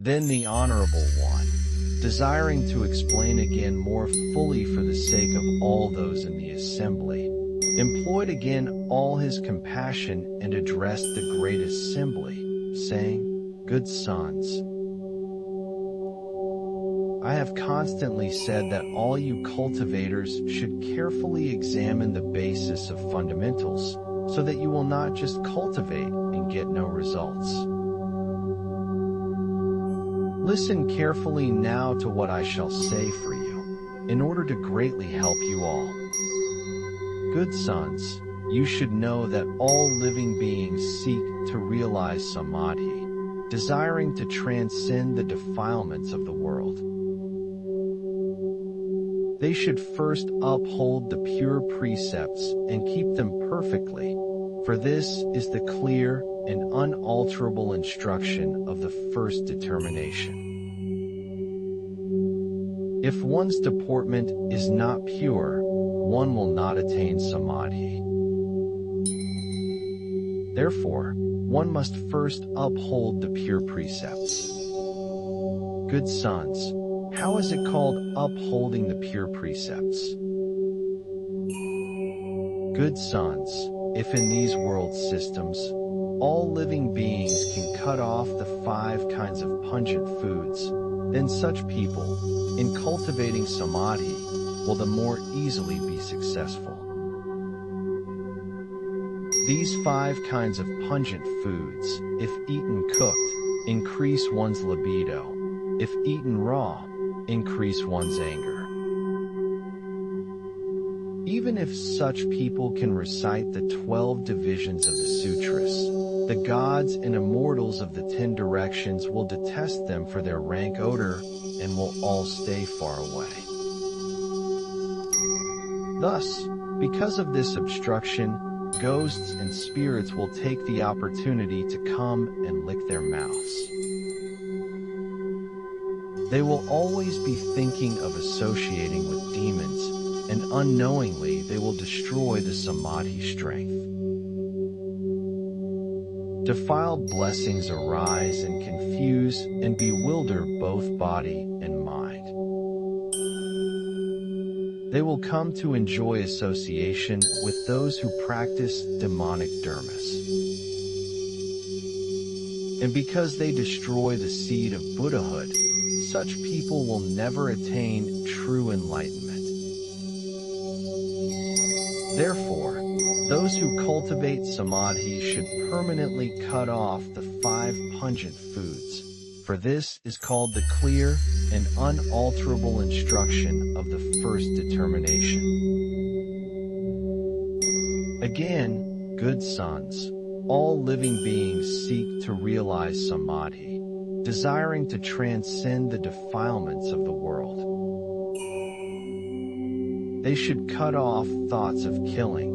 Then the Honorable One, desiring to explain again more fully for the sake of all those in the assembly, employed again all his compassion and addressed the great assembly, saying, "Good sons, I have constantly said that all you cultivators should carefully examine the basis of fundamentals, so that you will not just cultivate and get no results. Listen carefully now to what I shall say for you, in order to greatly help you all. Good sons, you should know that all living beings seek to realize samadhi, desiring to transcend the defilements of the world. They should first uphold the pure precepts and keep them perfectly, for this is the clear and unalterable instruction of the first determination. If one's deportment is not pure, one will not attain samadhi. Therefore, one must first uphold the pure precepts. Good sons, how is it called upholding the pure precepts? Good sons, if in these world systems, all living beings can cut off the 5 kinds of pungent foods, then such people, in cultivating samadhi, will the more easily be successful. These 5 kinds of pungent foods, if eaten cooked, increase one's libido. If eaten raw, increase one's anger. Even if such people can recite the 12 divisions of the sutras, the gods and immortals of the 10 directions will detest them for their rank odor and will all stay far away. Thus, because of this obstruction, ghosts and spirits will take the opportunity to come and lick their mouths. They will always be thinking of associating with demons, and unknowingly they will destroy the samadhi strength. Defiled blessings arise and confuse and bewilder both body and mind. They will come to enjoy association with those who practice demonic dermis. And because they destroy the seed of Buddhahood, such people will never attain true enlightenment. Therefore, those who cultivate samadhi should permanently cut off the 5 pungent foods, for this is called the clear and unalterable instruction of the first determination. Again, good sons, all living beings seek to realize samadhi, desiring to transcend the defilements of the world. They should cut off thoughts of killing,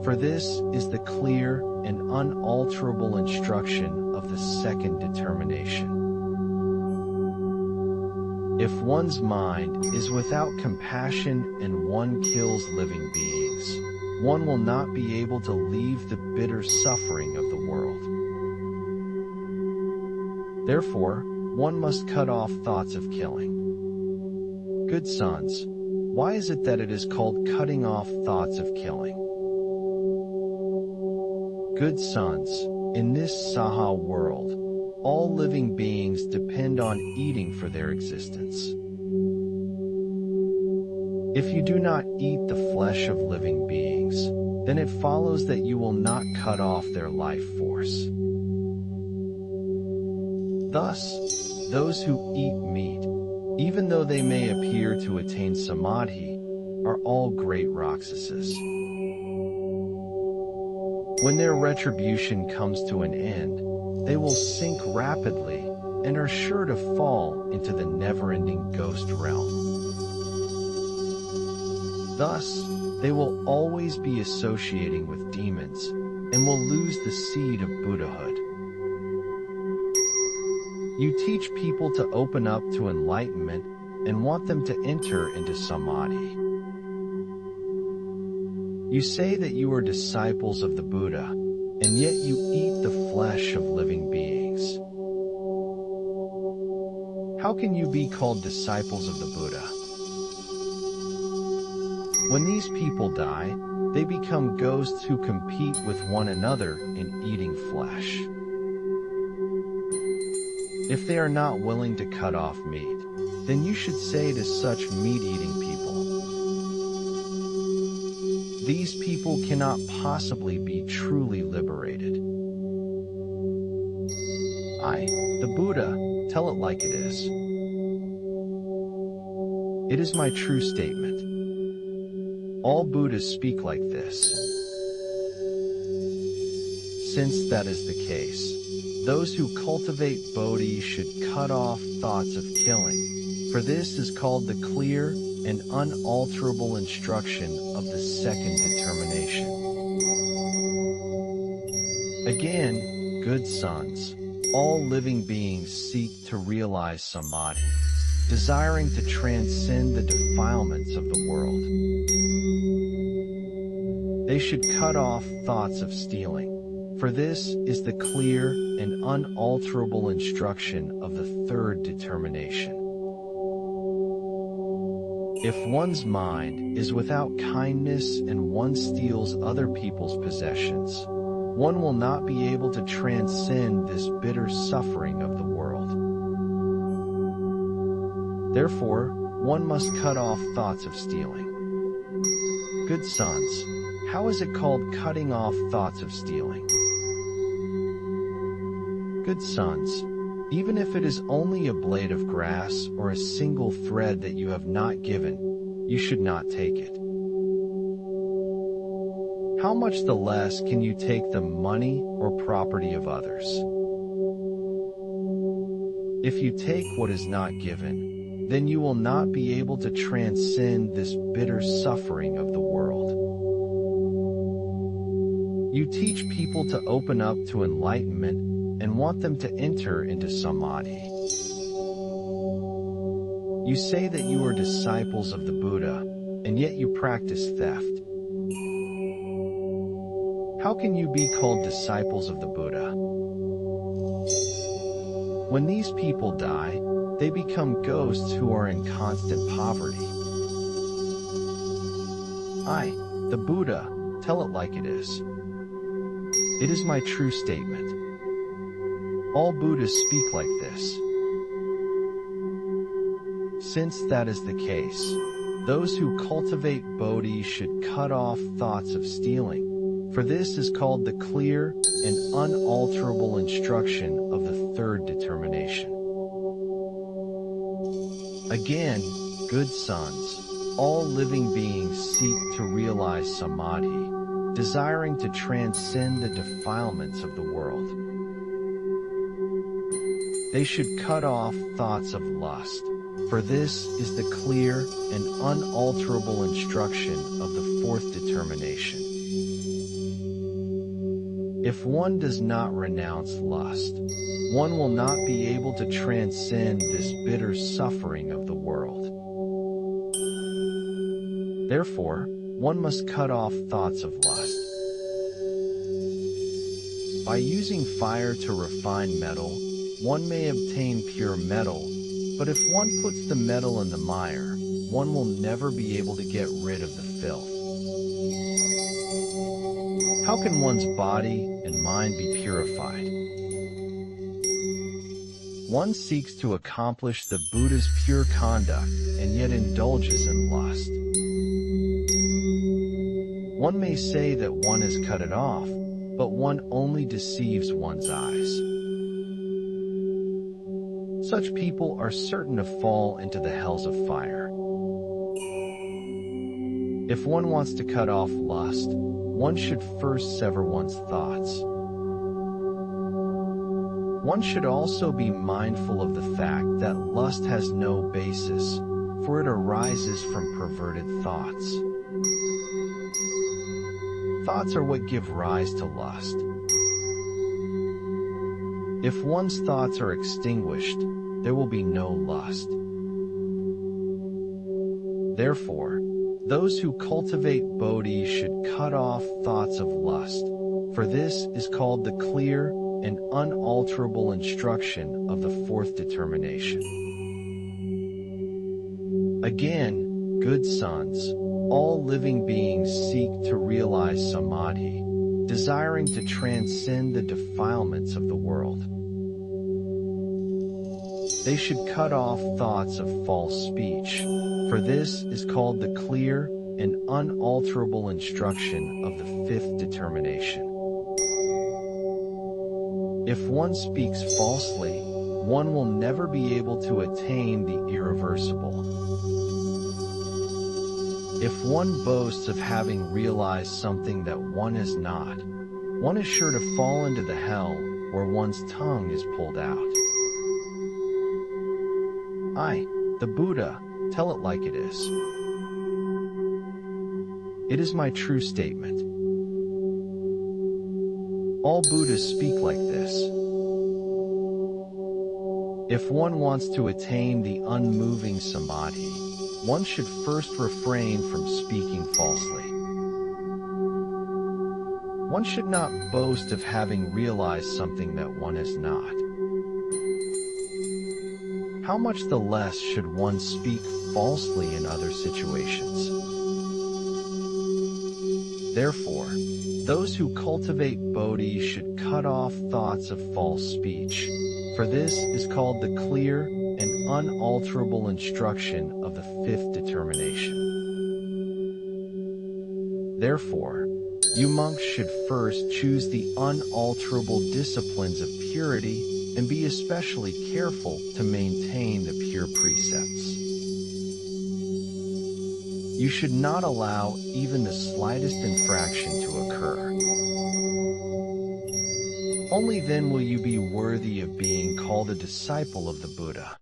for this is the clear and unalterable instruction of the second determination. If one's mind is without compassion and one kills living beings, one will not be able to leave the bitter suffering of the world. Therefore, one must cut off thoughts of killing. Good sons, why is it that it is called cutting off thoughts of killing? Good sons, in this Saha world, all living beings depend on eating for their existence. If you do not eat the flesh of living beings, then it follows that you will not cut off their life force. Thus, those who eat meat, even though they may appear to attain samadhi, are all great Rakshasas. When their retribution comes to an end, they will sink rapidly and are sure to fall into the never-ending ghost realm. Thus, they will always be associating with demons and will lose the seed of Buddhahood. You teach people to open up to enlightenment and want them to enter into samadhi. You say that you are disciples of the Buddha, and yet you eat the flesh of living beings. How can you be called disciples of the Buddha? When these people die, they become ghosts who compete with one another in eating flesh. If they are not willing to cut off meat, then you should say to such meat-eating people, "These people cannot possibly be truly liberated. I, the Buddha, tell it like it is. It is my true statement. All Buddhists speak like this. Since that is the case, those who cultivate bodhi should cut off thoughts of killing, for this is called the clear and unalterable instruction of the second determination." Again, good sons, all living beings seek to realize samadhi, desiring to transcend the defilements of the world. They should cut off thoughts of stealing, for this is the clear and unalterable instruction of the third determination. If one's mind is without kindness and one steals other people's possessions, one will not be able to transcend this bitter suffering of the world. Therefore, one must cut off thoughts of stealing. Good sons, how is it called cutting off thoughts of stealing? Good sons, even if it is only a blade of grass or a single thread that you have not given, you should not take it. How much the less can you take the money or property of others? If you take what is not given, then you will not be able to transcend this bitter suffering of the world. You teach people to open up to enlightenment and want them to enter into samadhi. You say that you are disciples of the Buddha, and yet you practice theft. How can you be called disciples of the Buddha? When these people die, they become ghosts who are in constant poverty. I, the Buddha, tell it like it is. It is my true statement. All Buddhists speak like this. Since that is the case, those who cultivate bodhi should cut off thoughts of stealing, for this is called the clear and unalterable instruction of the third determination. Again, good sons, all living beings seek to realize samadhi, desiring to transcend the defilements of the world. They should cut off thoughts of lust, for this is the clear and unalterable instruction of the fourth determination. If one does not renounce lust, one will not be able to transcend this bitter suffering of the world. Therefore, one must cut off thoughts of lust. By using fire to refine metal, one may obtain pure metal, but if one puts the metal in the mire, one will never be able to get rid of the filth. How can one's body and mind be purified? One seeks to accomplish the Buddha's pure conduct and yet indulges in lust. One may say that one has cut it off, but one only deceives one's eyes. Such people are certain to fall into the hells of fire. If one wants to cut off lust, one should first sever one's thoughts. One should also be mindful of the fact that lust has no basis, for it arises from perverted thoughts. Thoughts are what give rise to lust. If one's thoughts are extinguished, there will be no lust. Therefore, those who cultivate bodhi should cut off thoughts of lust, for this is called the clear and unalterable instruction of the fourth determination. Again, good sons, all living beings seek to realize samadhi, desiring to transcend the defilements of the world. They should cut off thoughts of false speech, for this is called the clear and unalterable instruction of the fifth determination. If one speaks falsely, one will never be able to attain the irreversible. If one boasts of having realized something that one has not, one is sure to fall into the hell where one's tongue is pulled out. I, the Buddha, tell it like it is. It is my true statement. All Buddhas speak like this. If one wants to attain the unmoving samadhi, one should first refrain from speaking falsely. One should not boast of having realized something that one has not. How much the less should one speak falsely in other situations? Therefore, those who cultivate bodhi should cut off thoughts of false speech, for this is called the clear and unalterable instruction of the fifth determination. Therefore, you monks should first choose the unalterable disciplines of purity and be especially careful to maintain the pure precepts. You should not allow even the slightest infraction to occur. Only then will you be worthy of being called a disciple of the Buddha.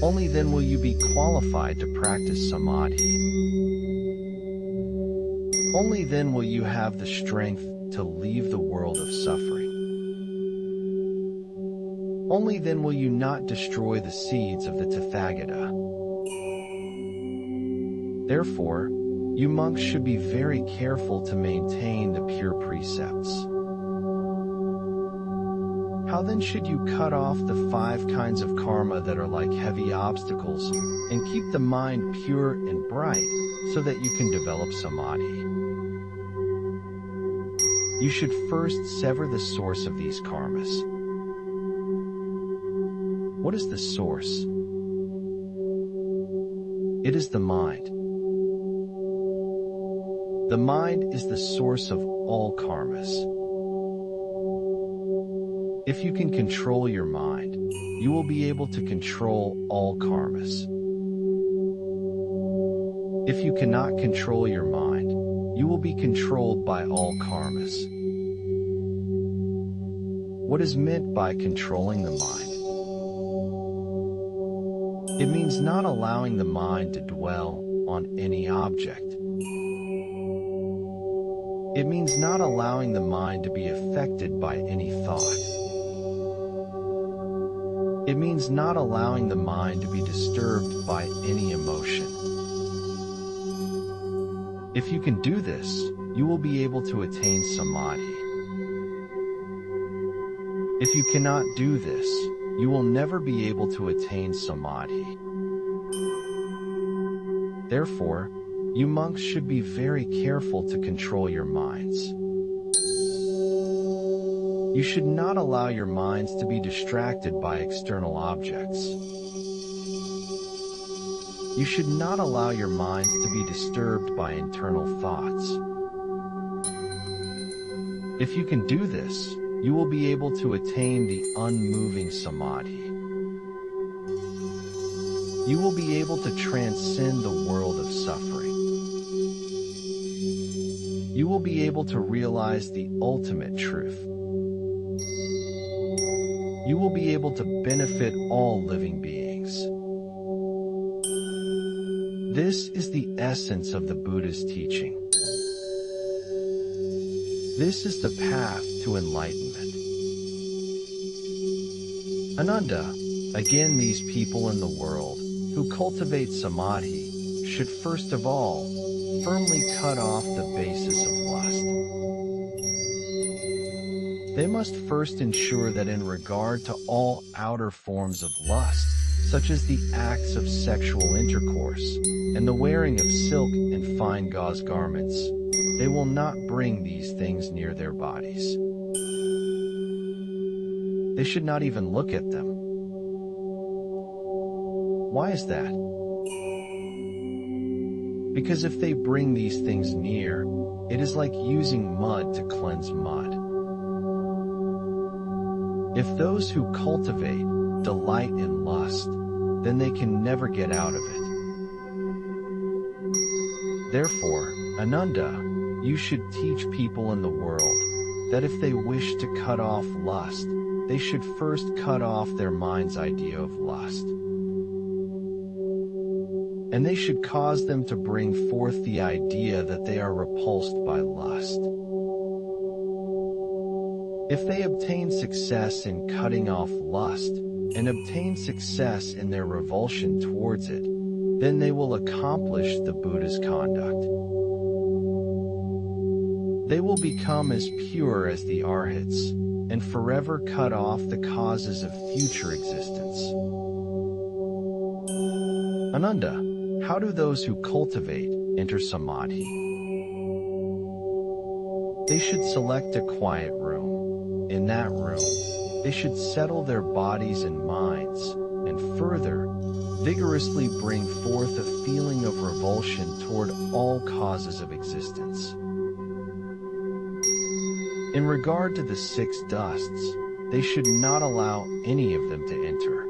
Only then will you be qualified to practice samadhi. Only then will you have the strength to leave the world of suffering. Only then will you not destroy the seeds of the Tathagata. Therefore, you monks should be very careful to maintain the pure precepts. How then should you cut off the 5 kinds of karma that are like heavy obstacles and keep the mind pure and bright so that you can develop samadhi? You should first sever the source of these karmas. What is the source? It is the mind. The mind is the source of all karmas. If you can control your mind, you will be able to control all karmas. If you cannot control your mind, you will be controlled by all karmas. What is meant by controlling the mind? It means not allowing the mind to dwell on any object. It means not allowing the mind to be affected by any thought. It means not allowing the mind to be disturbed by any emotion. If you can do this, you will be able to attain samadhi. If you cannot do this, you will never be able to attain samadhi. Therefore, you monks should be very careful to control your minds. You should not allow your minds to be distracted by external objects. You should not allow your minds to be disturbed by internal thoughts. If you can do this, you will be able to attain the unmoving samadhi. You will be able to transcend the world of suffering. You will be able to realize the ultimate truth. You will be able to benefit all living beings. This is the essence of the Buddha's teaching. This is the path to enlightenment. Ananda, again these people in the world who cultivate samadhi should first of all firmly cut off the basis of lust. They must first ensure that in regard to all outer forms of lust, such as the acts of sexual intercourse and the wearing of silk and fine gauze garments, they will not bring these things near their bodies. They should not even look at them. Why is that? Because if they bring these things near, it is like using mud to cleanse mud. If those who cultivate delight in lust, then they can never get out of it. Therefore, Ananda, you should teach people in the world that if they wish to cut off lust, they should first cut off their mind's idea of lust. And they should cause them to bring forth the idea that they are repulsed by lust. If they obtain success in cutting off lust, and obtain success in their revulsion towards it, then they will accomplish the Buddha's conduct. They will become as pure as the Arhats, and forever cut off the causes of future existence. Ananda, how do those who cultivate enter samadhi? They should select a quiet room. In that room, they should settle their bodies and minds, and further, vigorously bring forth a feeling of revulsion toward all causes of existence. In regard to the 6 dusts, they should not allow any of them to enter.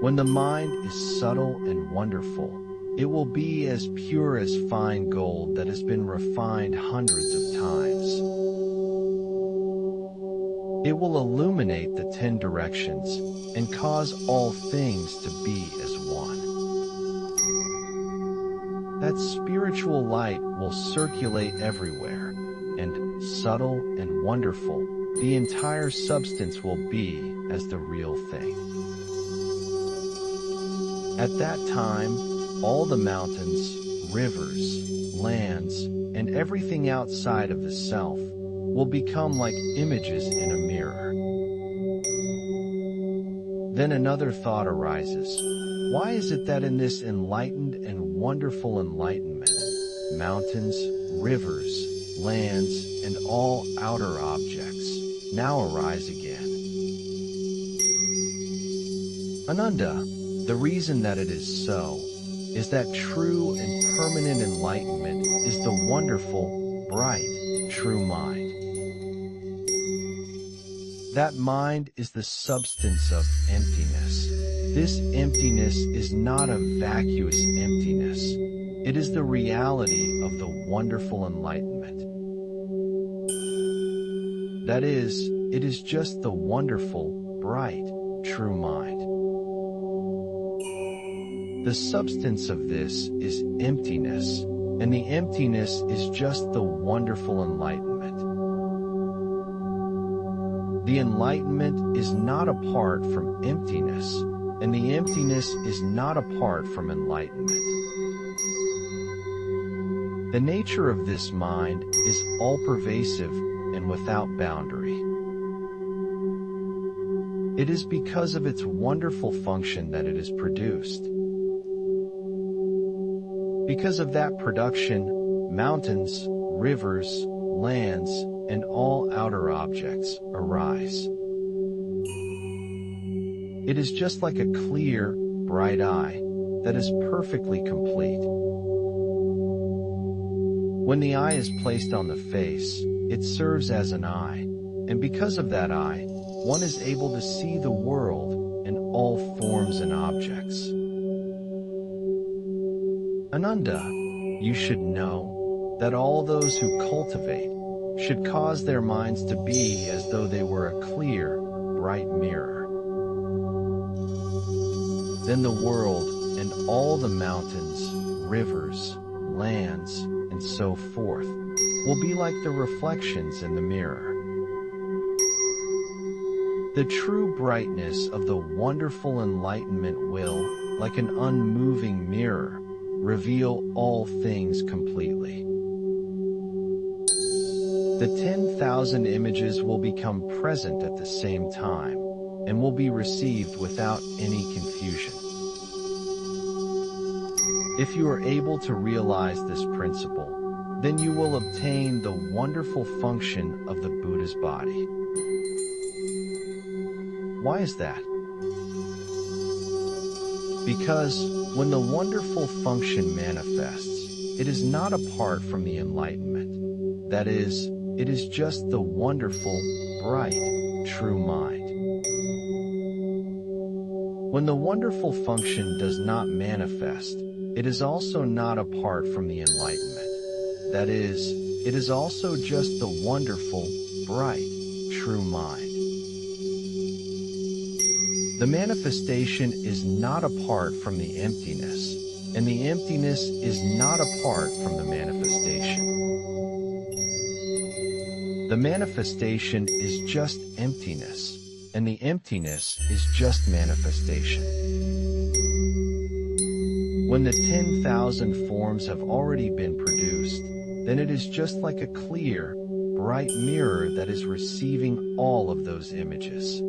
When the mind is subtle and wonderful, it will be as pure as fine gold that has been refined hundreds of times. It will illuminate the 10 directions and cause all things to be as one. That spiritual light will circulate everywhere, and subtle and wonderful, the entire substance will be as the real thing. At that time, all the mountains, rivers, lands, and everything outside of the self will become like images in a mirror. Then another thought arises. Why is it that in this enlightened and wonderful enlightenment, mountains, rivers, lands, and all outer objects now arise again? Ananda, the reason that it is so is that true and permanent enlightenment is the wonderful, bright, true mind. That mind is the substance of emptiness. This emptiness is not a vacuous emptiness. It is the reality of the wonderful enlightenment. That is, it is just the wonderful, bright, true mind. The substance of this is emptiness, and the emptiness is just the wonderful enlightenment. The enlightenment is not apart from emptiness, and the emptiness is not apart from enlightenment. The nature of this mind is all-pervasive and without boundary. It is because of its wonderful function that it is produced. Because of that production, mountains, rivers, lands, and all outer objects arise. It is just like a clear, bright eye that is perfectly complete. When the eye is placed on the face, it serves as an eye, and because of that eye, one is able to see the world and all forms and objects. Ananda, you should know that all those who cultivate should cause their minds to be as though they were a clear, bright mirror. Then the world and all the mountains, rivers, lands, and so forth will be like the reflections in the mirror. The true brightness of the wonderful enlightenment will, like an unmoving mirror, reveal all things completely. The 10,000 images will become present at the same time, and will be received without any confusion. If you are able to realize this principle, then you will obtain the wonderful function of the Buddha's body. Why is that? Because when the wonderful function manifests, it is not apart from the enlightenment. That is, it is just the wonderful, bright, true mind. When the wonderful function does not manifest, it is also not apart from the enlightenment. That is, it is also just the wonderful, bright, true mind. The manifestation is not apart from the emptiness, and the emptiness is not apart from the manifestation. The manifestation is just emptiness, and the emptiness is just manifestation. When the 10,000 forms have already been produced, then it is just like a clear, bright mirror that is receiving all of those images.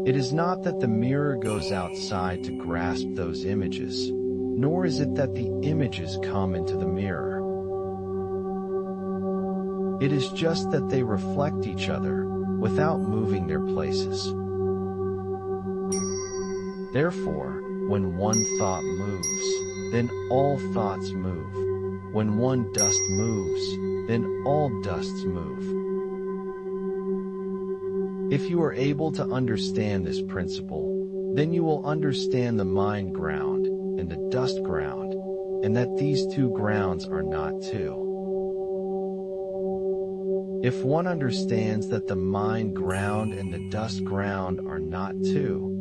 It is not that the mirror goes outside to grasp those images, nor is it that the images come into the mirror. It is just that they reflect each other without moving their places. Therefore, when one thought moves, then all thoughts move. When one dust moves, then all dusts move. If you are able to understand this principle, then you will understand the mind ground and the dust ground, and that these two grounds are not two. If one understands that the mind ground and the dust ground are not two,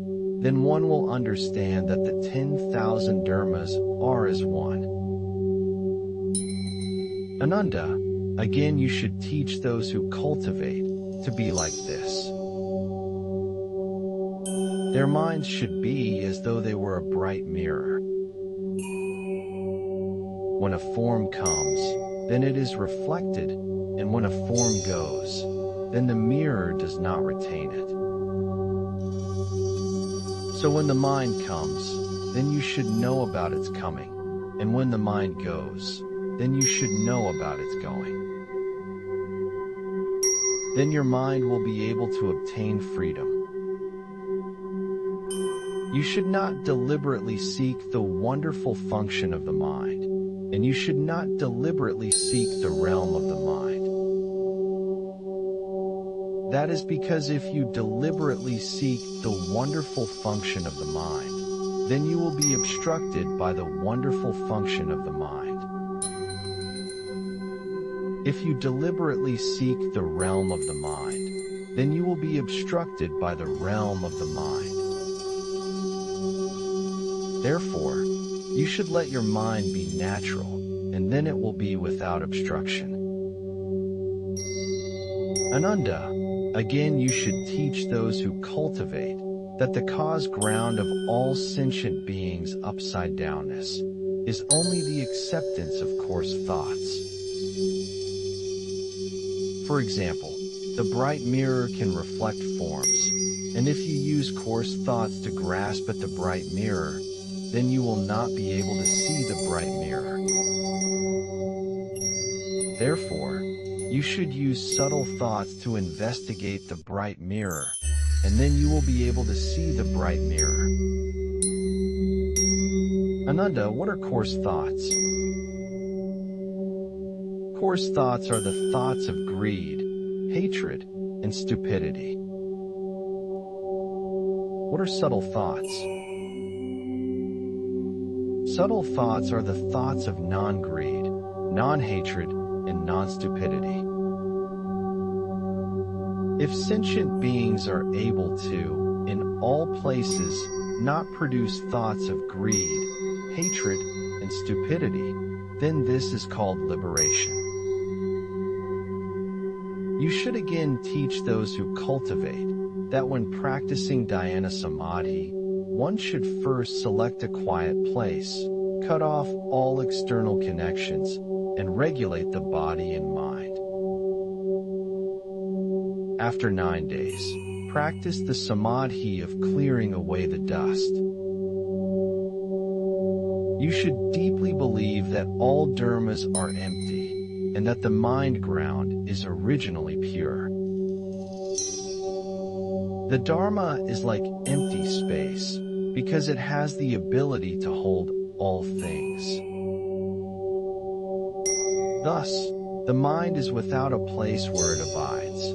then one will understand that the 10,000 dharmas are as one. Ananda, again you should teach those who cultivate to be like this. Their minds should be as though they were a bright mirror. When a form comes, then it is reflected, and when a form goes, then the mirror does not retain it. So when the mind comes, then you should know about its coming, and when the mind goes, then you should know about its going. Then your mind will be able to obtain freedom. You should not deliberately seek the wonderful function of the mind, and you should not deliberately seek the realm of the mind. That is because if you deliberately seek the wonderful function of the mind, then you will be obstructed by the wonderful function of the mind. If you deliberately seek the realm of the mind, then you will be obstructed by the realm of the mind. Therefore, you should let your mind be natural, and then it will be without obstruction. Ananda, again you should teach those who cultivate that the cause ground of all sentient beings' upside downness is only the acceptance of coarse thoughts. For example, the bright mirror can reflect forms, and if you use coarse thoughts to grasp at the bright mirror, then you will not be able to see the bright mirror. Therefore, you should use subtle thoughts to investigate the bright mirror, and then you will be able to see the bright mirror. Ananda, what are coarse thoughts? Coarse thoughts are the thoughts of greed, hatred, and stupidity. What are subtle thoughts? Subtle thoughts are the thoughts of non-greed, non-hatred, and non-stupidity. If sentient beings are able to, in all places, not produce thoughts of greed, hatred, and stupidity, then this is called liberation. You should again teach those who cultivate that when practicing dhyana samadhi, one should first select a quiet place, cut off all external connections, and regulate the body and mind. After 9 days, practice the samadhi of clearing away the dust. You should deeply believe that all dharmas are empty, and that the mind ground is originally pure. The Dharma is like empty space, because it has the ability to hold all things. Thus, the mind is without a place where it abides.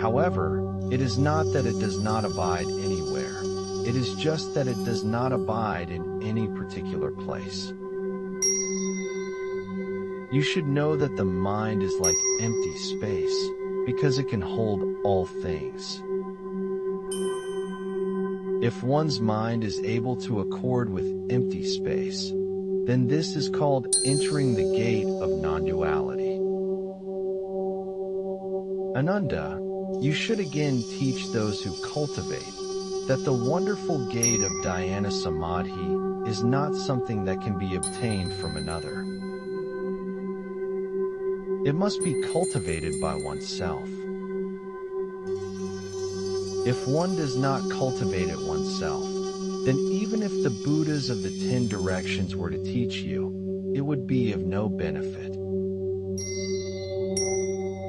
However, it is not that it does not abide anywhere. It is just that it does not abide in any particular place. You should know that the mind is like empty space, because it can hold all things. If one's mind is able to accord with empty space, then this is called entering the gate of non-duality. Ananda, you should again teach those who cultivate that the wonderful gate of dhyana samadhi is not something that can be obtained from another. It must be cultivated by oneself. If one does not cultivate it oneself, then even if the Buddhas of the 10 directions were to teach you, it would be of no benefit.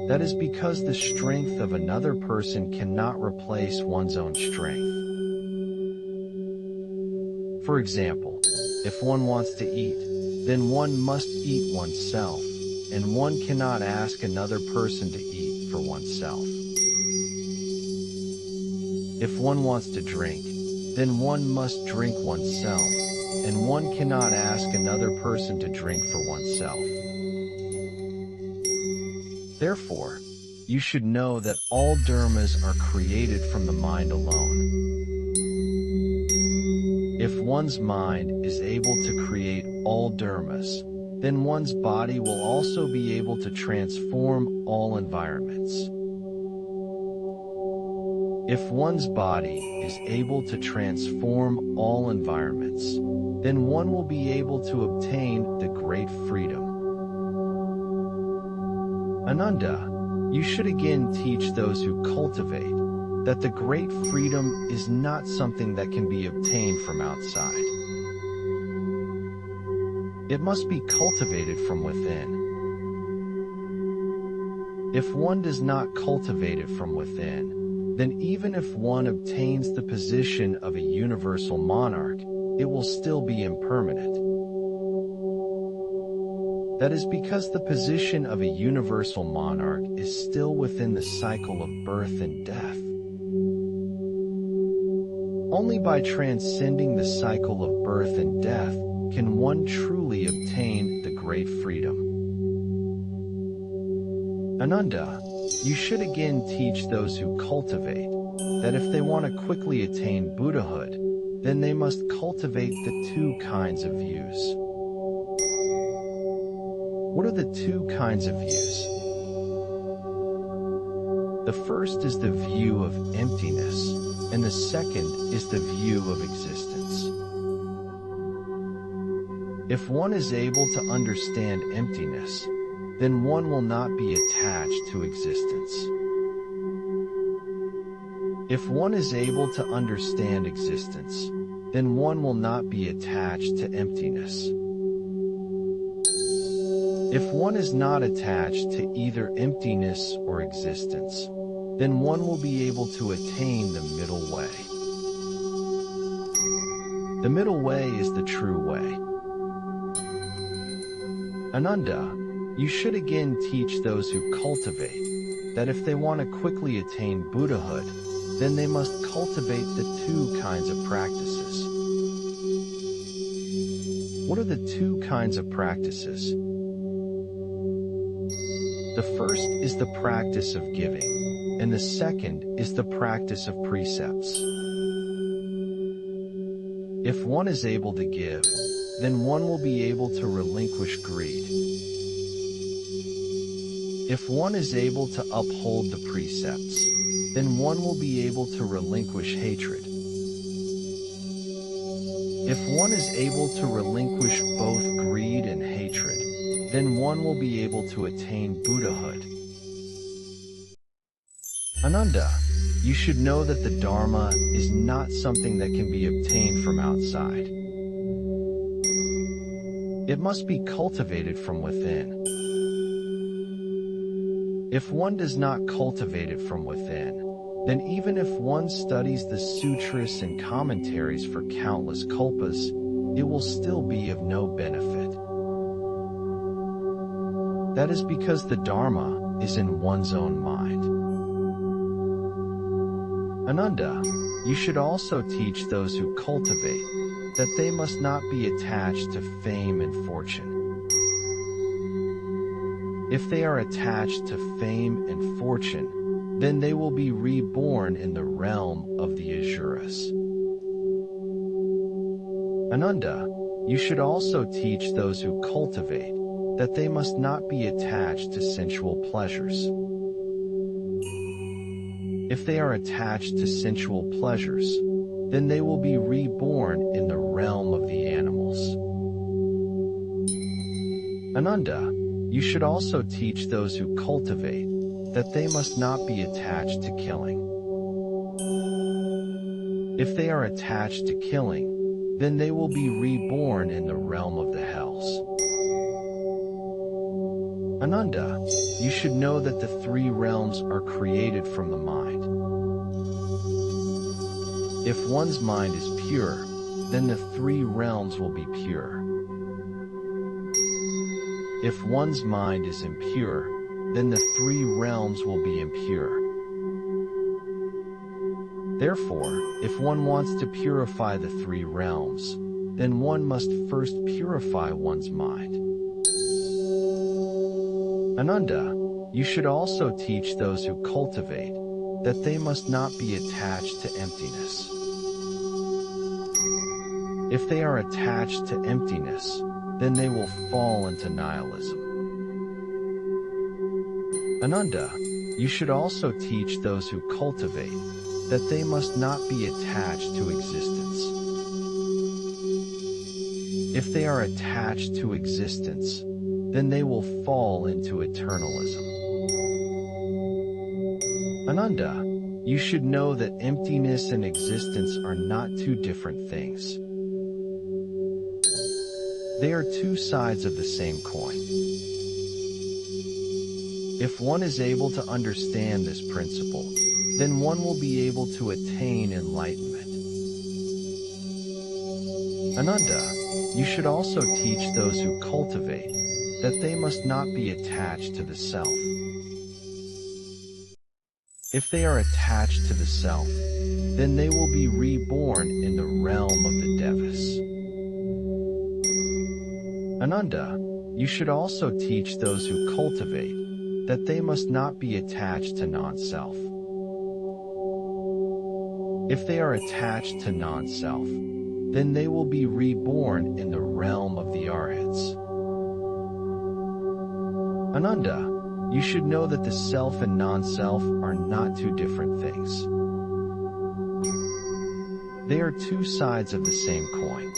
That is because the strength of another person cannot replace one's own strength. For example, if one wants to eat, then one must eat oneself, and one cannot ask another person to eat for oneself. If one wants to drink, then one must drink oneself, and one cannot ask another person to drink for oneself. Therefore, you should know that all dharmas are created from the mind alone. If one's mind is able to create all dharmas, then one's body will also be able to transform all environments. If one's body is able to transform all environments, then one will be able to obtain the great freedom. Ananda, you should again teach those who cultivate that the great freedom is not something that can be obtained from outside. It must be cultivated from within. If one does not cultivate it from within, then even if one obtains the position of a universal monarch, it will still be impermanent. That is because the position of a universal monarch is still within the cycle of birth and death. Only by transcending the cycle of birth and death can one truly obtain the great freedom. Ananda, you should again teach those who cultivate that if they want to quickly attain Buddhahood, then they must cultivate the 2 kinds of views. What are the 2 kinds of views? The first is the view of emptiness, and the second is the view of existence. If one is able to understand emptiness, then one will not be attached to existence. If one is able to understand existence, then one will not be attached to emptiness. If one is not attached to either emptiness or existence, then one will be able to attain the middle way. The middle way is the true way. Ananda, you should again teach those who cultivate that if they want to quickly attain Buddhahood, then they must cultivate the 2 kinds of practices. What are the 2 kinds of practices? The first is the practice of giving, and the second is the practice of precepts. If one is able to give, then one will be able to relinquish greed. If one is able to uphold the precepts, then one will be able to relinquish hatred. If one is able to relinquish both greed and hatred, then one will be able to attain Buddhahood. Ananda, you should know that the Dharma is not something that can be obtained from outside. It must be cultivated from within. If one does not cultivate it from within, then even if one studies the sutras and commentaries for countless kalpas, it will still be of no benefit. That is because the Dharma is in one's own mind. Ananda, you should also teach those who cultivate that they must not be attached to fame and fortune. If they are attached to fame and fortune, then they will be reborn in the realm of the Asuras. Ananda, you should also teach those who cultivate that they must not be attached to sensual pleasures. If they are attached to sensual pleasures, then they will be reborn in the realm of the animals. Ananda, you should also teach those who cultivate that they must not be attached to killing. If they are attached to killing, then they will be reborn in the realm of the hells. Ananda, you should know that the three realms are created from the mind. If one's mind is pure, then the three realms will be pure. If one's mind is impure, then the three realms will be impure. Therefore, if one wants to purify the three realms, then one must first purify one's mind. Ananda, you should also teach those who cultivate that they must not be attached to emptiness. If they are attached to emptiness, then they will fall into nihilism. Ananda, you should also teach those who cultivate that they must not be attached to existence. If they are attached to existence, then they will fall into eternalism. Ananda, you should know that emptiness and existence are not two different things. They are two sides of the same coin. If one is able to understand this principle, then one will be able to attain enlightenment. Ananda, you should also teach those who cultivate that they must not be attached to the self. If they are attached to the self, then they will be reborn in the realm of the devas. Ananda, you should also teach those who cultivate that they must not be attached to non-self. If they are attached to non-self, then they will be reborn in the realm of the arhats. Ananda, you should know that the self and non-self are not two different things. They are two sides of the same coin.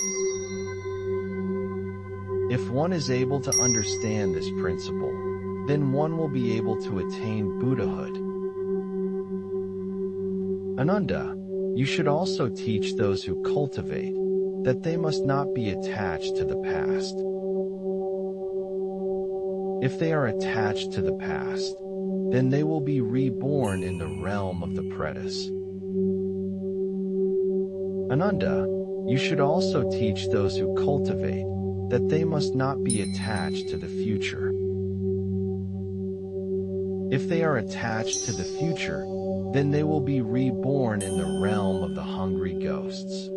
If one is able to understand this principle, then one will be able to attain Buddhahood. Ananda, you should also teach those who cultivate that they must not be attached to the past. If they are attached to the past, then they will be reborn in the realm of the pretas. Ananda, you should also teach those who cultivate that they must not be attached to the future. If they are attached to the future, then they will be reborn in the realm of the hungry ghosts.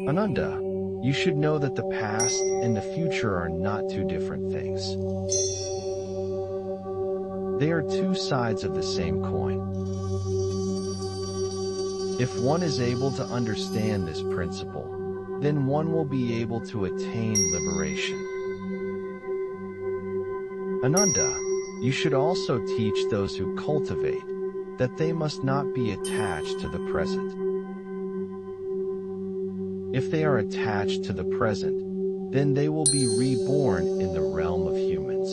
Ananda, you should know that the past and the future are not two different things. They are two sides of the same coin. If one is able to understand this principle, then one will be able to attain liberation. Ananda, you should also teach those who cultivate that they must not be attached to the present. If they are attached to the present, then they will be reborn in the realm of humans.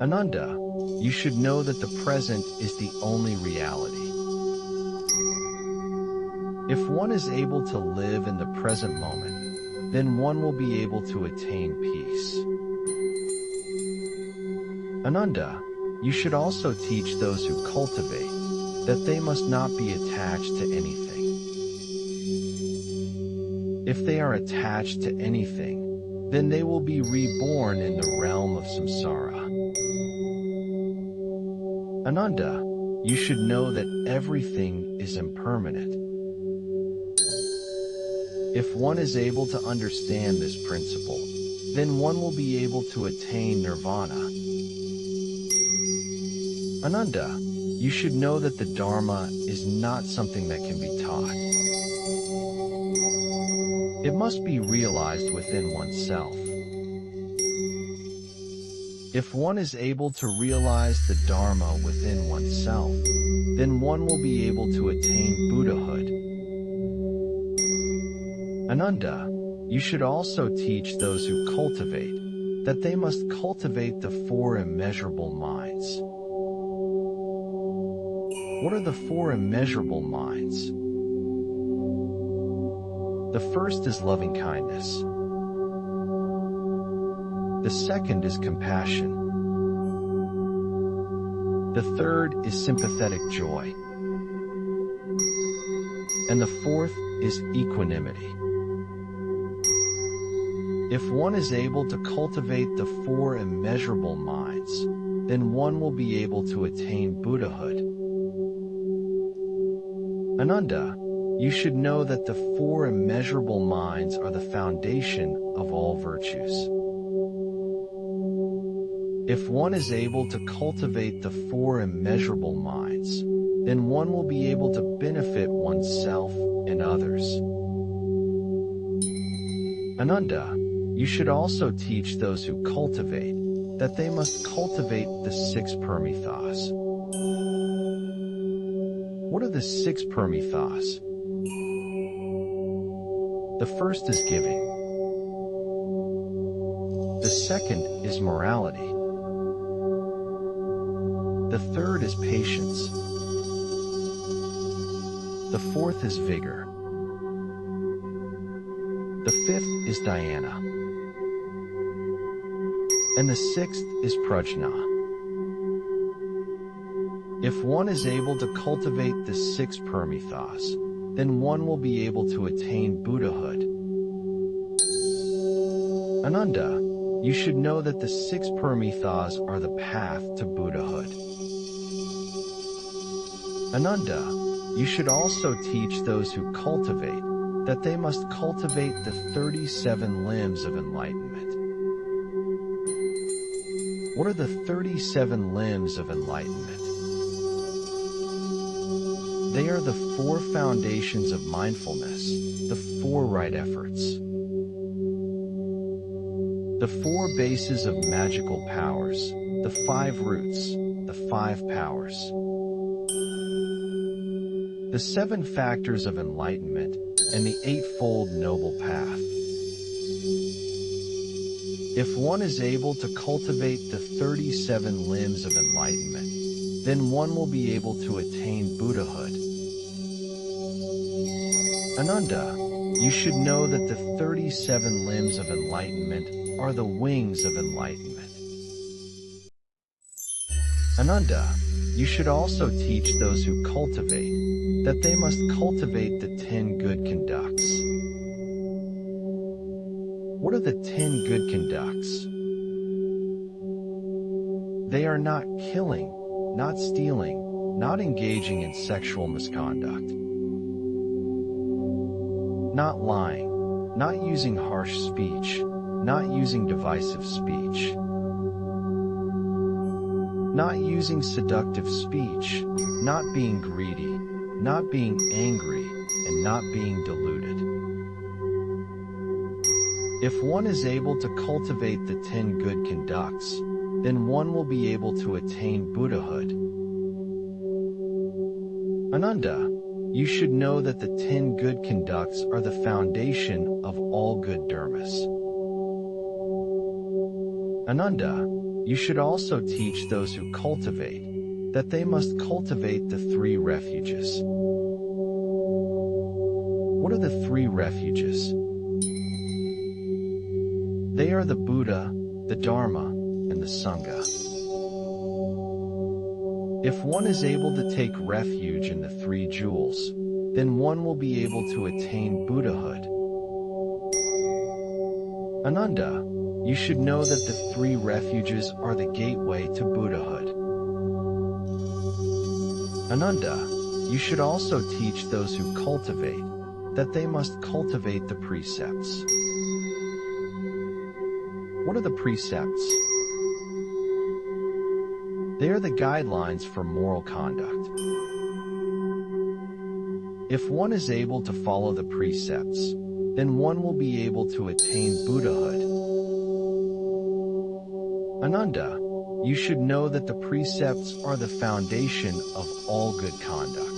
Ananda, you should know that the present is the only reality. If one is able to live in the present moment, then one will be able to attain peace. Ananda, you should also teach those who cultivate that they must not be attached to anything. If they are attached to anything, then they will be reborn in the realm of samsara. Ananda, you should know that everything is impermanent. If one is able to understand this principle, then one will be able to attain nirvana. Ananda, you should know that the Dharma is not something that can be taught. It must be realized within oneself. If one is able to realize the Dharma within oneself, then one will be able to attain Buddhahood. Ananda, you should also teach those who cultivate that they must cultivate the four immeasurable minds. What are the four immeasurable minds? The first is loving kindness. The second is compassion. The third is sympathetic joy. And the fourth is equanimity. If one is able to cultivate the four immeasurable minds, then one will be able to attain Buddhahood. Ananda, you should know that the four immeasurable minds are the foundation of all virtues. If one is able to cultivate the four immeasurable minds, then one will be able to benefit oneself and others. Ananda, you should also teach those who cultivate that they must cultivate the six parmithas. What are the six parmithas? The first is giving. The second is morality. The third is patience. The fourth is vigor. The fifth is dhyana. And the sixth is prajna. If one is able to cultivate the six parmithas, then one will be able to attain Buddhahood. Ananda, you should know that the six parmithas are the path to Buddhahood. Ananda, you should also teach those who cultivate that they must cultivate the 37 limbs of enlightenment. What are the 37 limbs of enlightenment? They are the four foundations of mindfulness, the four right efforts. The four bases of magical powers, the five roots, the five powers. The seven factors of enlightenment, and the eightfold noble path. If one is able to cultivate the 37 limbs of enlightenment, then one will be able to attain Buddhahood. Ananda, you should know that the 37 limbs of enlightenment are the wings of enlightenment. Ananda, you should also teach those who cultivate that they must cultivate the 10 good conducts. What are the 10 good conducts? They are not killing, not stealing, not engaging in sexual misconduct, not lying, not using harsh speech, not using divisive speech, not using seductive speech, not being greedy, not being angry, and not being deluded. If one is able to cultivate the 10 good conducts, then one will be able to attain Buddhahood. Ananda, you should know that the 10 good conducts are the foundation of all good dharmas. Ananda, you should also teach those who cultivate that they must cultivate the three refuges. What are the three refuges? They are the Buddha, the Dharma, and the Sangha. If one is able to take refuge in the three jewels, then one will be able to attain Buddhahood. Ananda, you should know that the three refuges are the gateway to Buddhahood. Ananda, you should also teach those who cultivate that they must cultivate the precepts. What are the precepts? They are the guidelines for moral conduct. If one is able to follow the precepts, then one will be able to attain Buddhahood. Ananda, you should know that the precepts are the foundation of all good conduct.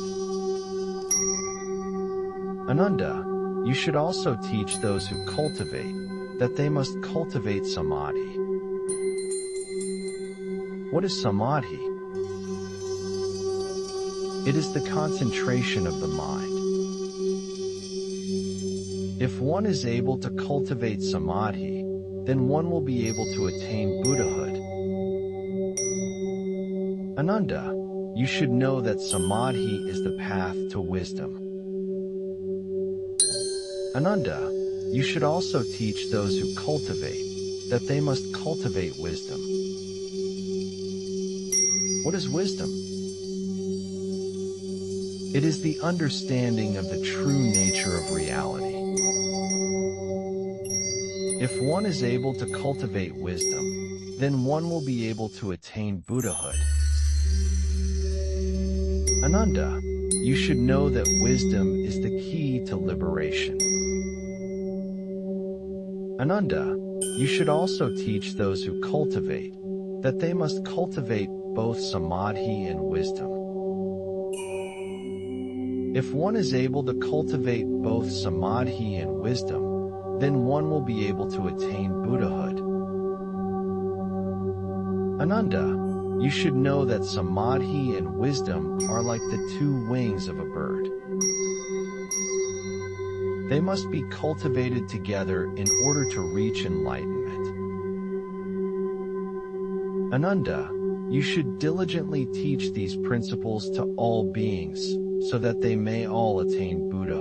Ananda, you should also teach those who cultivate that they must cultivate samadhi. What is samadhi? It is the concentration of the mind. If one is able to cultivate samadhi, then one will be able to attain Buddhahood. Ananda, you should know that samadhi is the path to wisdom. Ananda, you should also teach those who cultivate that they must cultivate wisdom. What is wisdom? It is the understanding of the true nature of reality. If one is able to cultivate wisdom, then one will be able to attain Buddhahood. Ananda, you should know that wisdom is the key to liberation. Ananda, you should also teach those who cultivate that they must cultivate both samadhi and wisdom. If one is able to cultivate both samadhi and wisdom, then one will be able to attain Buddhahood. Ananda, you should know that samadhi and wisdom are like the two wings of a bird. They must be cultivated together in order to reach enlightenment. Ananda, you should diligently teach these principles to all beings, so that they may all attain Buddhahood.